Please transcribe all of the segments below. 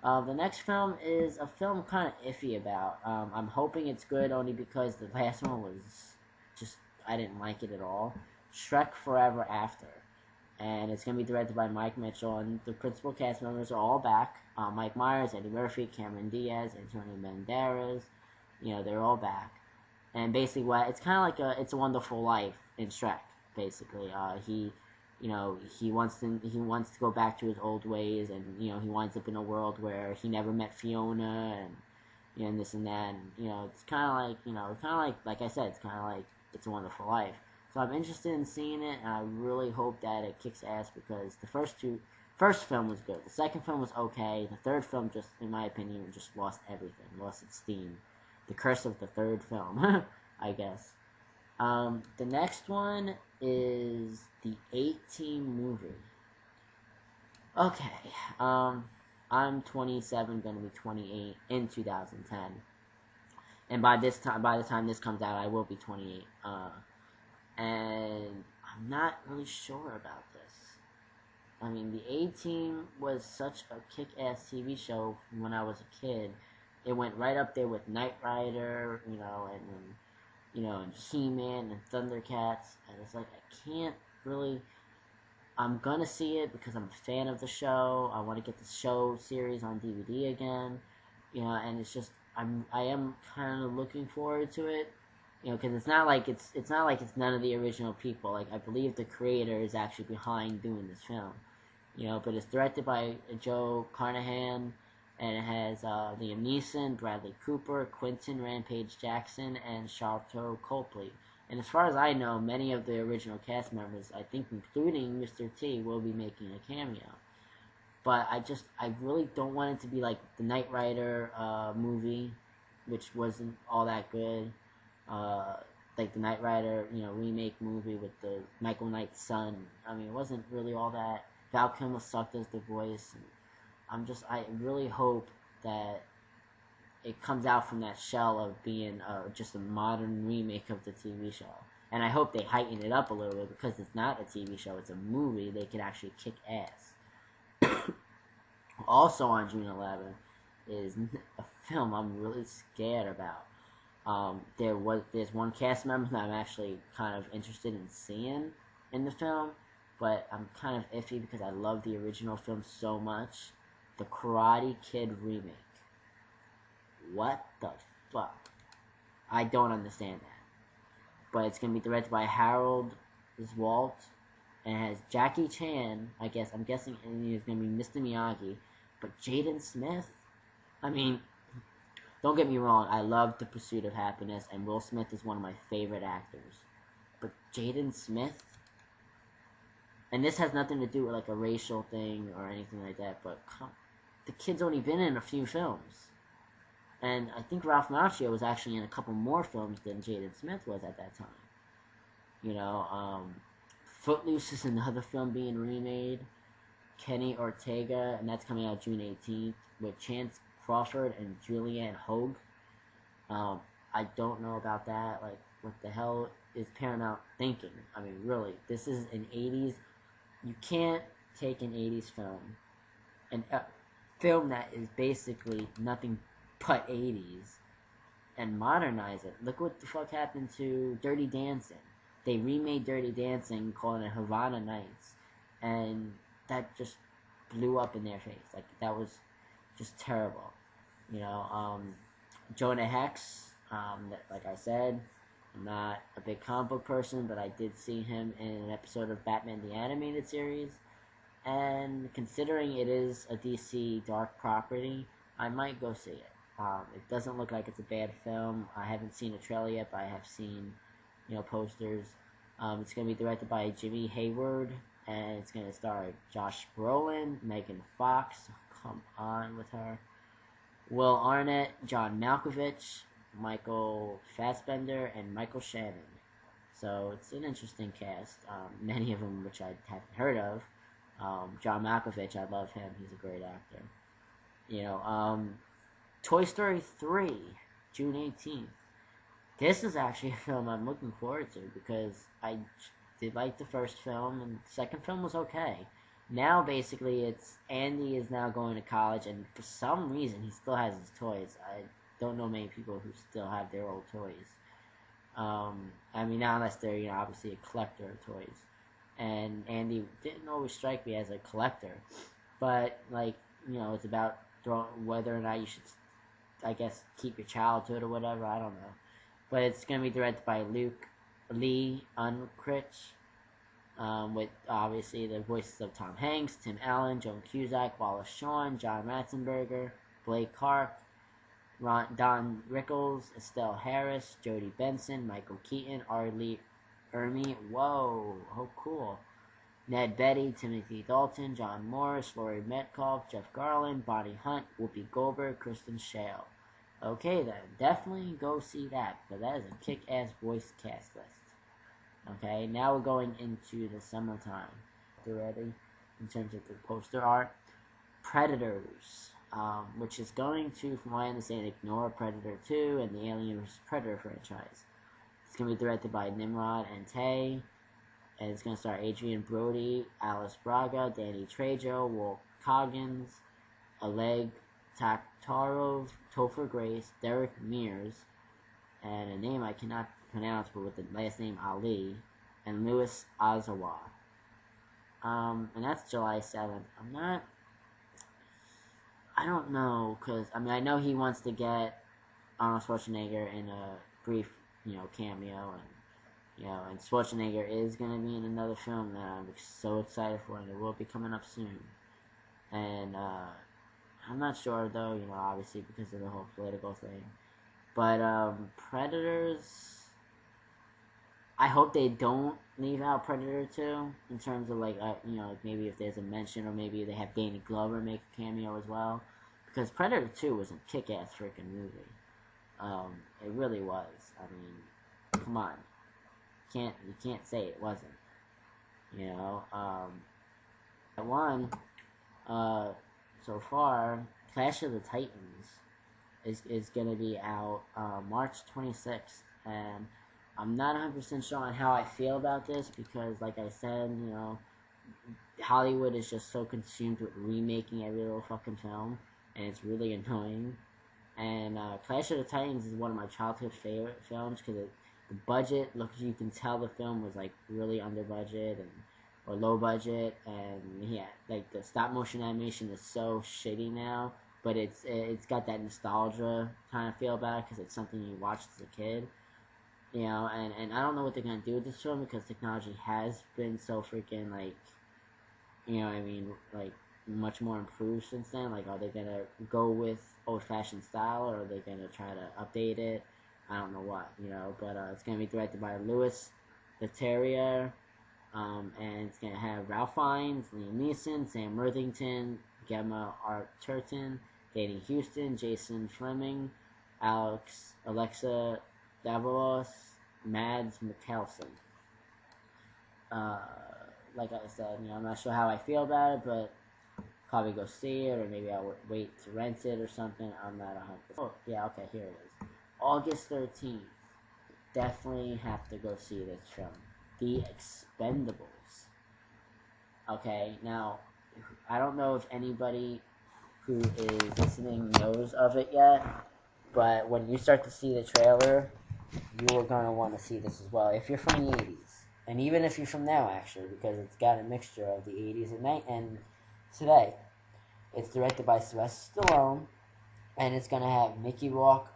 The next film is a film kind of iffy about. I'm hoping it's good only because the last one was just, I didn't like it at all. Shrek Forever After. And it's going to be directed by Mike Mitchell, and the principal cast members are all back. Mike Myers, Eddie Murphy, Cameron Diaz, Antonio Banderas. They're all back. And basically, it's kind of like It's a Wonderful Life in Shrek. Basically, he wants to go back to his old ways, and he winds up in a world where he never met Fiona, and this and that, and it's kind of like I said, it's kind of like It's a Wonderful Life. So I'm interested in seeing it, and I really hope that it kicks ass, because the first film was good. The second film was okay. The third film, just in my opinion, just lost everything, lost its steam. The curse of the third film, I guess. The next one is the 18 movie. Okay, I'm 27, gonna be 28 in 2010, and by the time this comes out, I will be 28. And I'm not really sure about this. I mean, the A-Team was such a kick-ass TV show when I was a kid. It went right up there with Knight Rider, and He-Man and Thundercats, and it's like, I can't really, I'm gonna see it because I'm a fan of the show. I want to get the show series on DVD again, and it's just, I am kind of looking forward to it, because it's not like it's none of the original people. Like, I believe the creator is actually behind doing this film, but it's directed by Joe Carnahan, and it has Liam Neeson, Bradley Cooper, Quentin Rampage Jackson, and Sharlto Copley. And as far as I know, many of the original cast members, I think including Mr. T, will be making a cameo. But I really don't want it to be like the Knight Rider movie, which wasn't all that good. Like the Knight Rider, remake movie with the Michael Knight's son. I mean, it wasn't really all that. Val Kilmer sucked as the voice. And I really hope that it comes out from that shell of being just a modern remake of the TV show. And I hope they heighten it up a little bit, because it's not a TV show, it's a movie. They could actually kick ass. Also on June 11th is a film I'm really scared about. There's one cast member that I'm actually kind of interested in seeing in the film, but I'm kind of iffy because I love the original film so much. The Karate Kid Remake. What the fuck? I don't understand that. But it's going to be directed by Harold Zwalt, and it has Jackie Chan, I guess. I'm guessing he's going to be Mr. Miyagi. But Jaden Smith? I mean, don't get me wrong, I love The Pursuit of Happiness, and Will Smith is one of my favorite actors. But Jaden Smith? And this has nothing to do with like a racial thing or anything like that, but the kid's only been in a few films. And I think Ralph Macchio was actually in a couple more films than Jaden Smith was at that time. Footloose is another film being remade. Kenny Ortega, and that's coming out June 18th, with Chance Crawford and Julianne Hogue. I don't know about that. Like, what the hell is Paramount thinking? I mean, really, this is an 80s. You can't take an 80s film, and a film that is basically nothing but 80s, and modernize it. Look what the fuck happened to Dirty Dancing. They remade Dirty Dancing, calling it Havana Nights, and that just blew up in their face. Like, that was just terrible. Jonah Hex, like I said, I'm not a big comic book person, but I did see him in an episode of Batman the Animated Series, and considering it is a DC dark property, I might go see it. It doesn't look like it's a bad film. I haven't seen a trailer yet, but I have seen, posters. It's going to be directed by Jimmy Hayward, and it's going to star Josh Brolin, Megan Fox, come on with her, Will Arnett, John Malkovich, Michael Fassbender, and Michael Shannon. So it's an interesting cast, many of them which I haven't heard of. John Malkovich, I love him, he's a great actor. Toy Story 3, June 18th. This is actually a film I'm looking forward to, because I did like the first film, and the second film was okay. Now, basically, it's Andy is now going to college, and for some reason, he still has his toys. I don't know many people who still have their old toys. I mean, not unless they're, obviously a collector of toys. And Andy didn't always strike me as a collector, but, like, it's about whether or not you should, I guess, keep your childhood or whatever. I don't know. But it's going to be directed by Lee Unkrich, with obviously the voices of Tom Hanks, Tim Allen, Joan Cusack, Wallace Shawn, John Ratzenberger, Blake Clark, Don Rickles, Estelle Harris, Jodie Benson, Michael Keaton, R. Lee Ermey, whoa, oh cool, Ned Beatty, Timothy Dalton, John Morris, Laurie Metcalf, Jeff Garlin, Bonnie Hunt, Whoopi Goldberg, Kristen Schaal. Okay then, definitely go see that, because that is a kick-ass voice cast list. Okay, now we're going into the summertime already in terms of the poster art. Predators, which is going to, from what I understand, ignore Predator 2 and the Alien vs. Predator franchise. It's going to be directed by Nimrod and Tay, and it's going to star Adrian Brody, Alice Braga, Danny Trejo, Walt Coggins, Oleg Taktarov, Topher Grace, Derek Mears, and a name I cannot pronounce, but with the last name Ali, and Louis Ozawa. And that's July 7th. I don't know, because, I know he wants to get Arnold Schwarzenegger in a brief, cameo, and Schwarzenegger is going to be in another film that I'm so excited for, and it will be coming up soon. And, I'm not sure, though, obviously because of the whole political thing. But, Predators, I hope they don't leave out Predator 2, in terms of, like, maybe if there's a mention, or maybe they have Danny Glover make a cameo as well. Because Predator 2 was a kick-ass freaking movie. It really was. I mean, come on. You can't say it wasn't. One, so far, Clash of the Titans is going to be out March 26th, and I'm not 100% sure on how I feel about this, because, like I said, Hollywood is just so consumed with remaking every little fucking film, and it's really annoying. And Clash of the Titans is one of my childhood favorite films, because the budget, you can tell the film was, like, really under budget, or low budget, and yeah, like, the stop motion animation is so shitty now, but it's got that nostalgia kind of feel about it, because it's something you watched as a kid. And I don't know what they're going to do with this film, because technology has been so freaking, like, like, much more improved since then. Like, are they going to go with old-fashioned style, or are they going to try to update it? I don't know what, but it's going to be directed by Louis Leterrier, and it's going to have Ralph Fiennes, Liam Neeson, Sam Worthington, Gemma Arterton, Danny Houston, Jason Fleming, Alexa Davalos, Mads Mikkelsen. Like I said, I'm not sure how I feel about it, but probably go see it, or maybe I'll wait to rent it or something. I'm not 100%. Oh, yeah, okay, here it is. August 13th. Definitely have to go see this film. The Expendables. Okay, now, I don't know if anybody who is listening knows of it yet, but when you start to see the trailer, you are going to want to see this as well. If you're from the 80s, and even if you're from now, actually, because it's got a mixture of the 80s and today. It's directed by Sylvester Stallone, and it's going to have Mickey Rourke,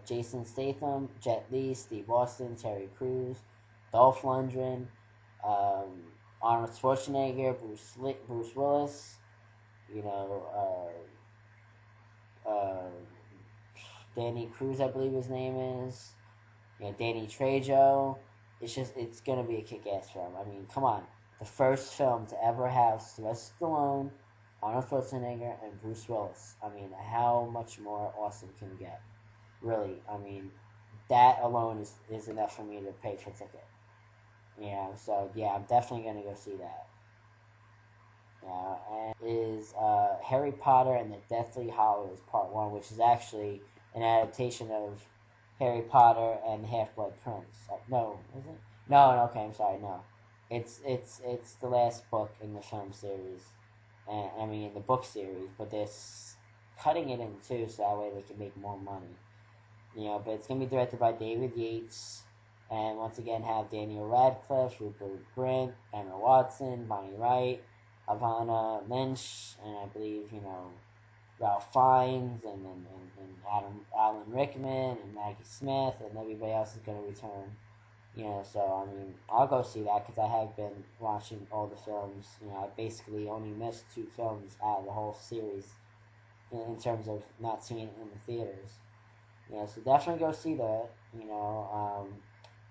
Jason Statham, Jet Li, Steve Austin, Terry Crews, Dolph Lundgren, Arnold Schwarzenegger, Bruce Willis, Danny Crews, I believe his name is, Danny Trejo. It's going to be a kick-ass film. I mean, come on. The first film to ever have Sylvester Stallone, Arnold Schwarzenegger, and Bruce Willis. I mean, how much more awesome can you get? Really, I mean, that alone is enough for me to pay for a ticket. So, yeah, I'm definitely going to go see that. And is Harry Potter and the Deathly Hallows Part 1, which is actually an adaptation of Harry Potter and Half-Blood Prince. No, is it? No, okay, I'm sorry, no. it's the last book in the film series, and I mean in the book series, but they're cutting it in two so that way they can make more money. But it's gonna be directed by David Yates, and once again have Daniel Radcliffe, Rupert Grint, Emma Watson, Bonnie Wright, Ivana Lynch, and I believe Ralph Fiennes, and Alan Rickman, and Maggie Smith, and everybody else is gonna return. So I mean, I'll go see that because I have been watching all the films. I basically only missed 2 films out of the whole series in terms of not seeing it in the theaters. So definitely go see that.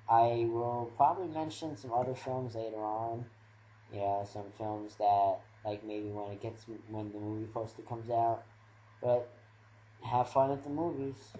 I will probably mention some other films later on. Some films that like maybe when the movie poster comes out. But have fun at the movies.